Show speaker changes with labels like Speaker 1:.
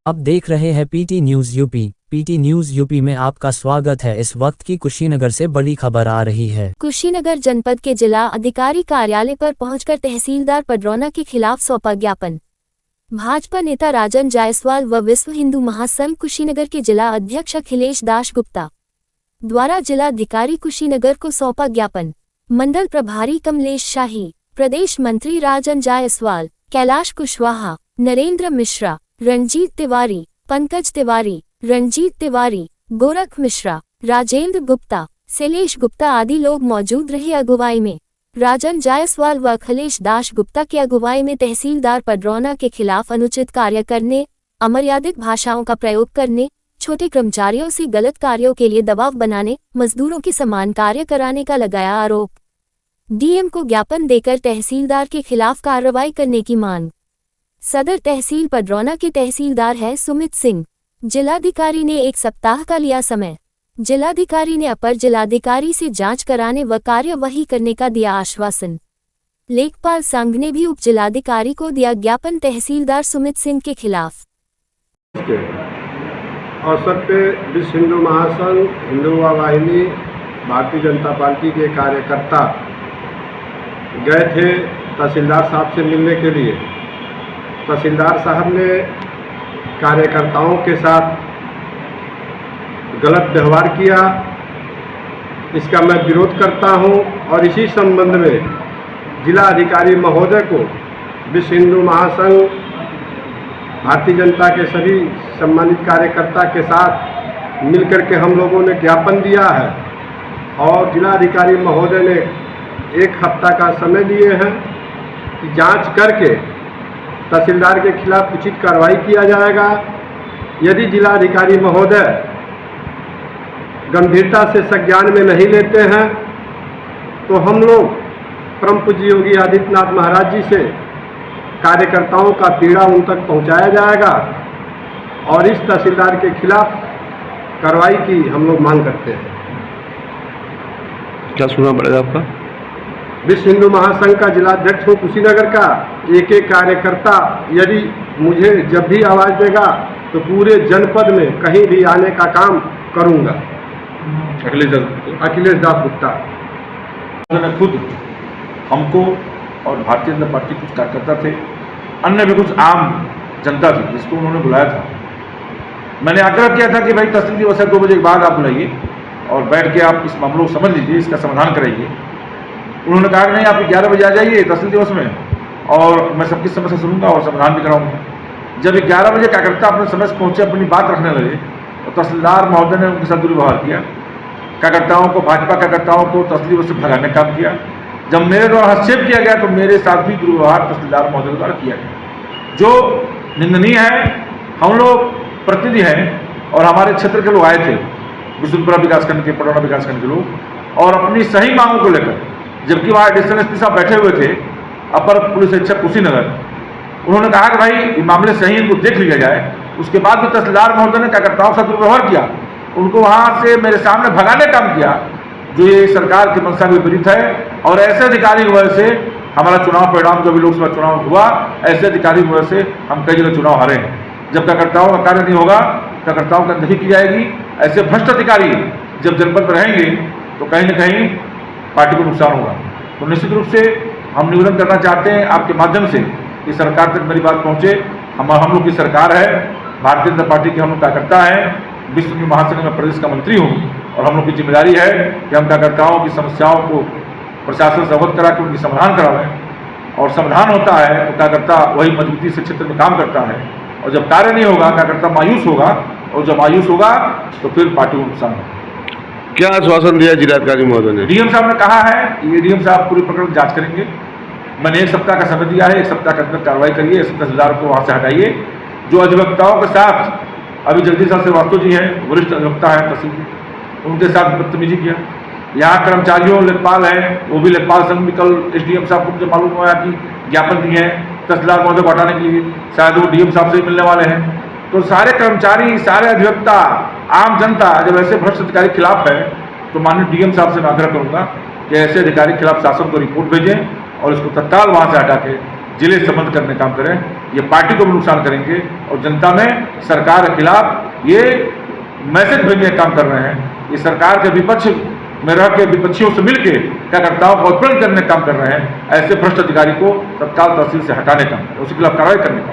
Speaker 1: अब देख रहे हैं PT news UP. PT news UP में आपका स्वागत है। इस वक्त की कुशीनगर से बड़ी खबर आ रही है।
Speaker 2: कुशीनगर जनपद के जिला अधिकारी कार्यालय पर पहुंचकर तहसीलदार पडरौना के खिलाफ सौंपा ज्ञापन। भाजपा नेता राजन जायसवाल व विश्व हिंदू महासंघ कुशीनगर के जिला अध्यक्ष अखिलेश दास गुप्ता द्वारा जिलाधिकारी कुशीनगर को सौंपा ज्ञापन। मंडल प्रभारी कमलेश शाही, प्रदेश मंत्री राजन जायसवाल, कैलाश कुशवाहा, नरेंद्र मिश्रा, रणजीत तिवारी, पंकज तिवारी, रणजीत तिवारी, गोरख मिश्रा, राजेंद्र गुप्ता, शैलेश गुप्ता आदि लोग मौजूद रहे। अगुवाई में राजन जायसवाल व अखिलेश दास गुप्ता की अगुवाई में तहसीलदार पडरौना के खिलाफ अनुचित कार्य करने, अमर्यादित भाषाओं का प्रयोग करने, छोटे कर्मचारियों से गलत कार्यों के लिए दबाव बनाने, मजदूरों के समान कार्य कराने का लगाया आरोप। डीएम को ज्ञापन देकर तहसीलदार के खिलाफ कार्रवाई करने की मांग। सदर तहसील पडरौना के तहसीलदार है सुमित सिंह। जिलाधिकारी ने 1 सप्ताह का लिया समय। जिलाधिकारी ने अपर जिलाधिकारी से जांच कराने व कार्यवाही करने का दिया आश्वासन। लेखपाल संघ ने भी उप जिलाधिकारी को दिया ज्ञापन तहसीलदार सुमित सिंह के खिलाफ।
Speaker 3: अवसर पे विश्व हिंदू महासंघ, हिंदू वाहिनी, भारतीय जनता पार्टी के कार्यकर्ता गए थे तहसीलदार साहब से मिलने के लिए। तहसीलदार साहब ने कार्यकर्ताओं के साथ गलत व्यवहार किया, इसका मैं विरोध करता हूं और इसी संबंध में जिला अधिकारी महोदय को विश्व हिंदू महासंघ, भारतीय जनता के सभी सम्मानित कार्यकर्ता के साथ मिलकर के हम लोगों ने ज्ञापन दिया है और जिलाधिकारी महोदय ने 1 हफ्ता का समय दिए हैं कि जांच करके तहसीलदार के खिलाफ उचित कार्रवाई किया जाएगा। यदि जिलाधिकारी महोदय गंभीरता से संज्ञान में नहीं लेते हैं तो हम लोग परम पूज्य योगी आदित्यनाथ महाराज जी से कार्यकर्ताओं का पीड़ा उन तक पहुंचाया जाएगा और इस तहसीलदार के खिलाफ कार्रवाई की हम लोग मांग करते हैं।
Speaker 4: क्या सुना पड़ेगा आपका?
Speaker 3: विश्व हिंदू महासंघ का जिलाध्यक्ष हूँ कुशीनगर का। एक कार्यकर्ता यदि मुझे जब भी आवाज़ देगा तो पूरे जनपद में कहीं भी आने का काम करूँगा। अखिलेश दास गुप्ता
Speaker 5: ने खुद हमको और भारतीय जनता पार्टी कुछ कार्यकर्ता थे, अन्य भी कुछ आम जनता थी जिसको उन्होंने बुलाया था। मैंने आग्रह किया था कि भाई तहसील दिवस है 2 बजे के बाद आप बुलाइए और बैठ के आप इस मामलों को समझ लीजिए, इसका समाधान कराइए। उन्होंने कहा कि नहीं, आप 11 बजे आ जाइए तहसील दिवस में और मैं सबकी समस्या सुनूंगा और समाधान भी कराऊंगा। जब 11 बजे कार्यकर्ता अपने समय से पहुंचे, अपनी बात रखने लगे तो तहसीलदार महोदय ने उनके साथ दुर्व्यवहार किया। कार्यकर्ताओं को, भाजपा कार्यकर्ताओं को तहसील दिवस से भगाने का काम किया। जब मेरे द्वारा हस्तक्षेप किया गया तो मेरे साथ भी दुर्व्यवहार तहसीलदार महोदय द्वारा किया गया, जो निंदनीय है। हम लोग प्रतिनिधि हैं और हमारे क्षेत्र के लोग आए थे, विष्णुपुरा विकासखंड के, पडरौना विकासखंड के लोग, और अपनी सही मांगों को लेकर, जबकि वहाँ एडिशनल एसपी साहब बैठे हुए थे, अपर पुलिस अधीक्षक कुशीनगर, उन्होंने कहा कि भाई ये मामले सही, इनको देख लिया जाए। उसके बाद भी तहसीलदार महोदय ने कार्यकर्ताओं से दुर्व्यवहार किया, उनको वहाँ से मेरे सामने भगाने का काम किया, जो ये सरकार की मंशा के विपरीत है। और ऐसे अधिकारी की वजह से हमारा चुनाव परिणाम, जो भी लोकसभा चुनाव हुआ, ऐसे अधिकारी की वजह से हम कई जगह चुनाव हारे हैं। जब कार्यकर्ताओं का कार्य नहीं होगा, कार्यकर्ताओं की अनदेखी की जाएगी। ऐसे भ्रष्ट अधिकारी जब जनपद में रहेंगे तो कहीं न कहीं पार्टी को नुकसान होगा। तो निश्चित रूप से हम निवेदन करना चाहते हैं आपके माध्यम से कि सरकार तक मेरी बात पहुँचे। हम लोग की सरकार है, भारतीय जनता पार्टी के हम लोग कार्यकर्ता हैं, विश्व हिंदू महासंघ में प्रदेश का मंत्री हूँ और हम लोग की जिम्मेदारी है कि हम कार्यकर्ताओं की समस्याओं को प्रशासन से अवगत करा के उनकी समाधान करावें। और समाधान होता है तो कार्यकर्ता वही मजबूती से क्षेत्र में काम करता है, और जब कार्य नहीं होगा कार्यकर्ता मायूस होगा, और जब मायूस होगा तो फिर पार्टी को नुकसान होगा।
Speaker 4: क्या आश्वासन दिया जिलाधिकारी महोदय ने?
Speaker 5: डीएम साहब ने कहा है कि डीएम साहब पूरे प्रकरण की जांच करेंगे। मैंने 1 सप्ताह का समय दिया है, 1 सप्ताह के अंदर कार्रवाई करिए, इस तहसीलदार को वहाँ से हटाइए। जो अधिवक्ताओं के साथ, अभी जगदीश साहब श्रीवास्तव जी हैं, वरिष्ठ अधिवक्ता है तहसील, उनके साथ बदतमीजी किया। यहाँ कर्मचारियों लेखपाल हैं, वो भी लेखपाल संघ भी कल एसडीएम साहब को मुझे मालूम हुआ कि ज्ञापन दिए हैं तहसीलदार महोदय को हटाने के लिए, शायद वो डीएम साहब से मिलने वाले हैं। तो सारे कर्मचारी, सारे अधिवक्ता, आम जनता जब ऐसे भ्रष्ट अधिकारी खिलाफ है तो माननीय डीएम साहब से मैं आग्रह करूँगा कि ऐसे अधिकारी के खिलाफ शासन को रिपोर्ट भेजें और इसको तत्काल वहाँ से हटा के जिले से बंद करने का काम करें, ये पार्टी को भी नुकसान करेंगे और जनता में सरकार के खिलाफ ये मैसेज भेजने का काम कर रहे हैं। ये सरकार के विपक्ष में रह के विपक्षियों से मिलकर कार्यकर्ताओं को उत्पीड़न करने का काम कर रहे हैं। ऐसे भ्रष्ट अधिकारी को तत्काल तहसील से हटाने का, उसके खिलाफ कार्रवाई करने का